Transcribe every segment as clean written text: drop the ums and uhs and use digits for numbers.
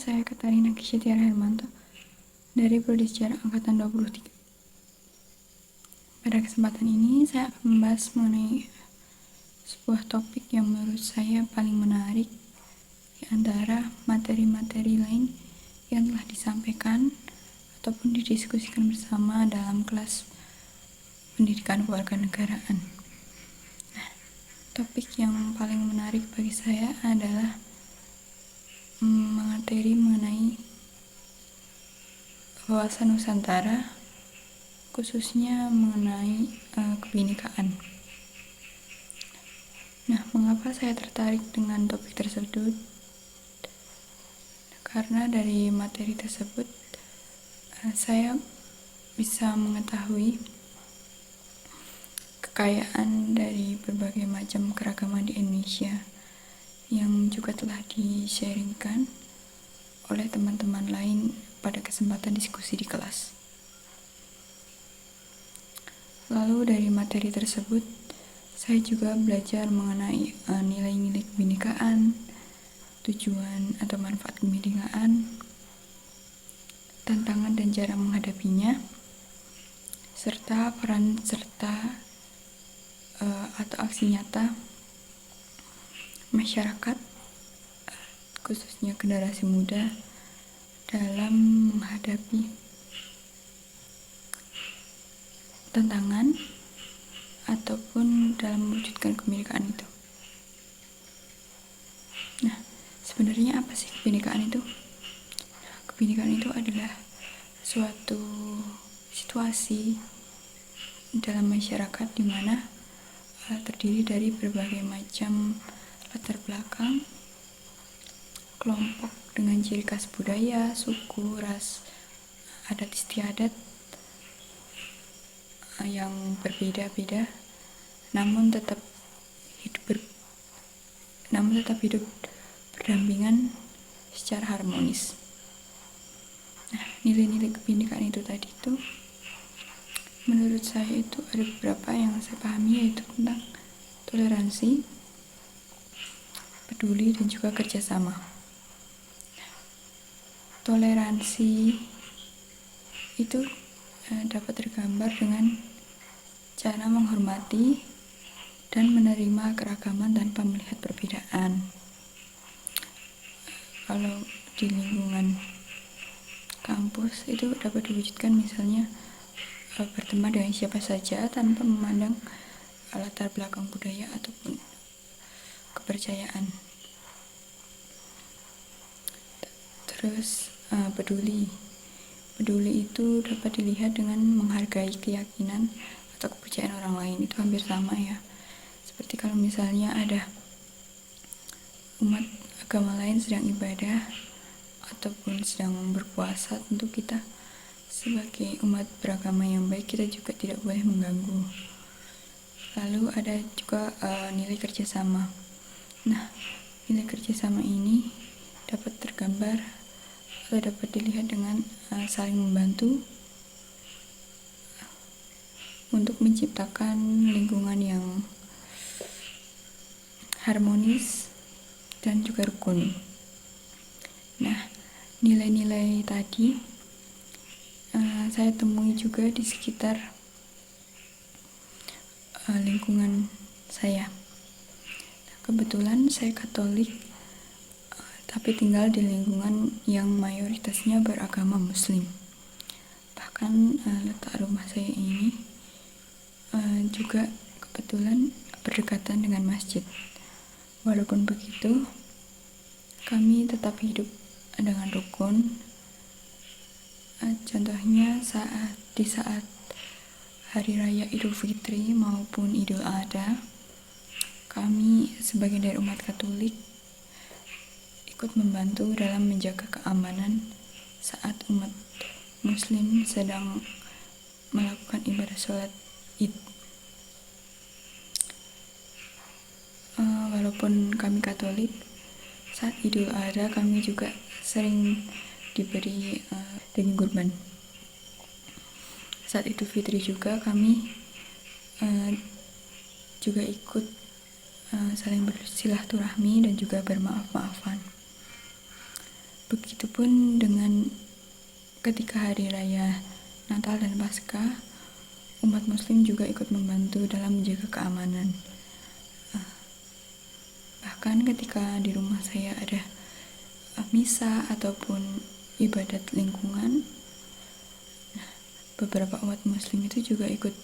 saya Katarina Kisyatiara Hermanto dari Prodi Sejarah Angkatan 23. Pada kesempatan ini saya akan membahas mengenai sebuah topik yang menurut saya paling menarik di antara materi-materi lain yang telah disampaikan ataupun didiskusikan bersama dalam kelas pendidikan kewarganegaraan. Topik yang paling menarik bagi saya adalah materi mengenai wawasan Nusantara, khususnya mengenai kebinekaan. Nah, mengapa saya tertarik dengan topik tersebut? Karena dari materi tersebut saya bisa mengetahui kekayaan dari berbagai macam keragaman di Indonesia yang juga telah di-sharingkan oleh teman-teman lain pada kesempatan diskusi di kelas. Lalu dari materi tersebut, saya juga belajar mengenai nilai-nilai kebinekaan, tujuan atau manfaat kebinekaan, tantangan dan cara menghadapinya, serta peran atau aksi nyata masyarakat, khususnya generasi muda, dalam menghadapi tantangan ataupun dalam mewujudkan kebinekaan itu. Nah, sebenarnya apa sih kebinekaan itu? Kebinekaan itu adalah suatu situasi dalam masyarakat di mana terdiri dari berbagai macam latar belakang, kelompok dengan ciri khas budaya, suku, ras, adat istiadat yang berbeda-beda, namun tetap hidup berdampingan secara harmonis. Nah, nilai-nilai kebinekaan itu tadi itu menurut saya itu ada beberapa yang saya pahami, yaitu tentang toleransi, peduli, dan juga kerjasama. Toleransi itu dapat tergambar dengan cara menghormati dan menerima keragaman tanpa melihat perbedaan. Kalau di lingkungan kampus itu dapat diwujudkan misalnya berteman dengan siapa saja tanpa memandang latar belakang budaya ataupun kepercayaan. Terus peduli itu dapat dilihat dengan menghargai keyakinan atau kepercayaan orang lain. Itu hampir sama ya, seperti kalau misalnya ada umat agama lain sedang ibadah ataupun sedang berpuasa, tentu kita sebagai umat beragama yang baik, kita juga tidak boleh mengganggu. Lalu ada juga nilai kerjasama. Nah, nilai kerjasama ini dapat tergambar atau dapat dilihat dengan saling membantu untuk menciptakan lingkungan yang harmonis dan juga rukun. Nah, nilai-nilai tadi saya temui juga di sekitar lingkungan saya. Kebetulan saya Katolik, tapi tinggal di lingkungan yang mayoritasnya beragama Muslim. Bahkan letak rumah saya ini juga kebetulan berdekatan dengan masjid. Walaupun begitu, kami tetap hidup dengan rukun. Contohnya di saat Hari Raya Idul Fitri maupun Idul Adha, kami sebagai dari umat Katolik ikut membantu dalam menjaga keamanan saat umat Muslim sedang melakukan ibadah sholat Id. Walaupun kami Katolik, saat Idul Adha kami juga sering diberi daging kurban. Saat Idul Fitri juga kami juga ikut saling bersilaturahmi dan juga bermaaf-maafan. Begitupun dengan ketika hari raya Natal dan Paskah, umat muslim juga ikut membantu dalam menjaga keamanan. Bahkan ketika di rumah saya ada misa ataupun ibadat lingkungan, beberapa umat muslim itu juga ikut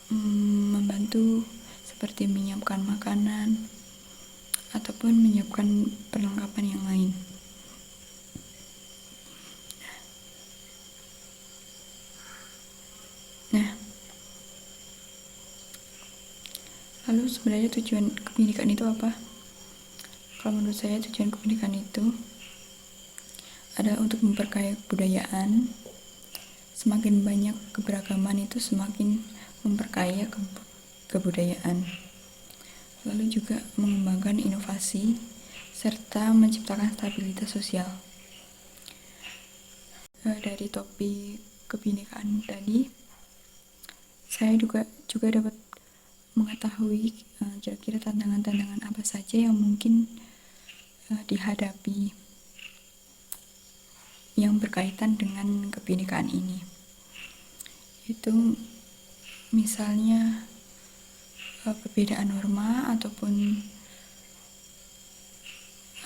membantu seperti menyiapkan makanan ataupun menyiapkan perlengkapan yang lain. Nah, lalu sebenarnya tujuan kebinekaan itu apa? Kalau menurut saya tujuan kebinekaan itu adalah untuk memperkaya kebudayaan. Semakin banyak keberagaman itu semakin memperkaya kebudayaan. Lalu juga mengembangkan inovasi serta menciptakan stabilitas sosial. Dari topik kebinekaan tadi, saya juga dapat mengetahui kira-kira tantangan-tantangan apa saja yang mungkin dihadapi yang berkaitan dengan kebinekaan ini. Itu misalnya perbedaan norma ataupun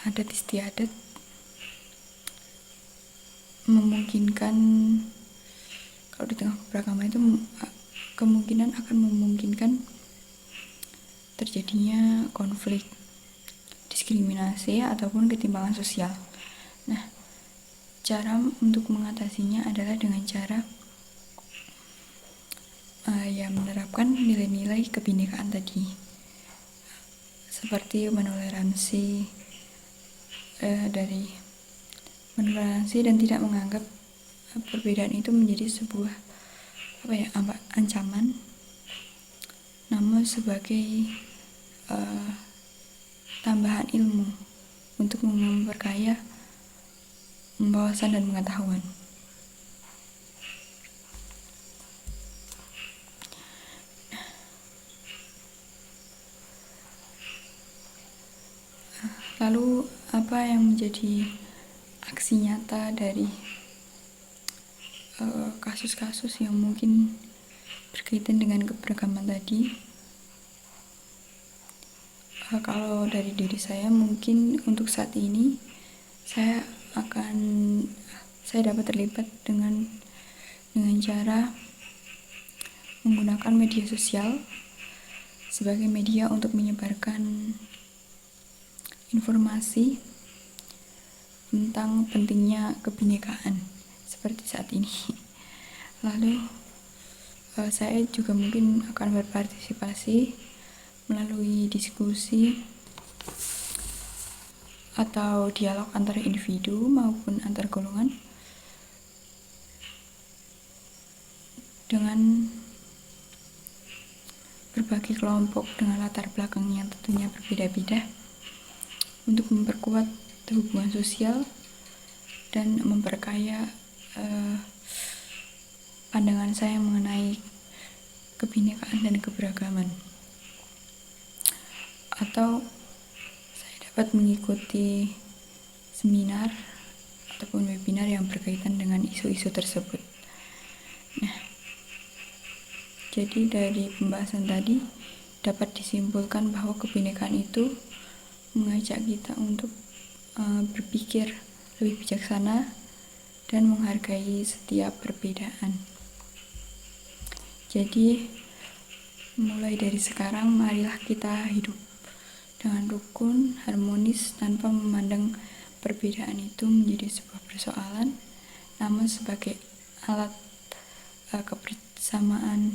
adat istiadat memungkinkan, kalau di tengah keberagaman itu kemungkinan akan memungkinkan terjadinya konflik, diskriminasi ataupun ketimpangan sosial. Nah, cara untuk mengatasinya adalah dengan cara menerapkan nilai-nilai kebinekaan tadi, seperti menoleransi dan tidak menganggap perbedaan itu menjadi sebuah ancaman, namun sebagai tambahan ilmu untuk memperkaya wawasan dan pengetahuan. Lalu apa yang menjadi aksi nyata dari kasus-kasus yang mungkin berkaitan dengan keberagaman tadi? Kalau dari diri saya, mungkin untuk saat ini saya dapat terlibat dengan cara menggunakan media sosial sebagai media untuk menyebarkan informasi tentang pentingnya kebinekaan seperti saat ini. Lalu saya juga mungkin akan berpartisipasi melalui diskusi atau dialog antara individu maupun antar golongan dengan berbagai kelompok dengan latar belakang yang tentunya berbeda-beda, untuk memperkuat hubungan sosial dan memperkaya pandangan saya mengenai kebinekaan dan keberagaman. Atau saya dapat mengikuti seminar ataupun webinar yang berkaitan dengan isu-isu tersebut. Nah, jadi dari pembahasan tadi dapat disimpulkan bahwa kebinekaan itu mengajak kita untuk berpikir lebih bijaksana dan menghargai setiap perbedaan. Jadi mulai dari sekarang, marilah kita hidup dengan rukun, harmonis, tanpa memandang perbedaan itu menjadi sebuah persoalan, namun sebagai alat kebersamaan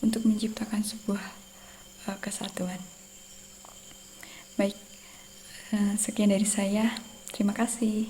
untuk menciptakan sebuah kesatuan. Baik, sekian dari saya. Terima kasih.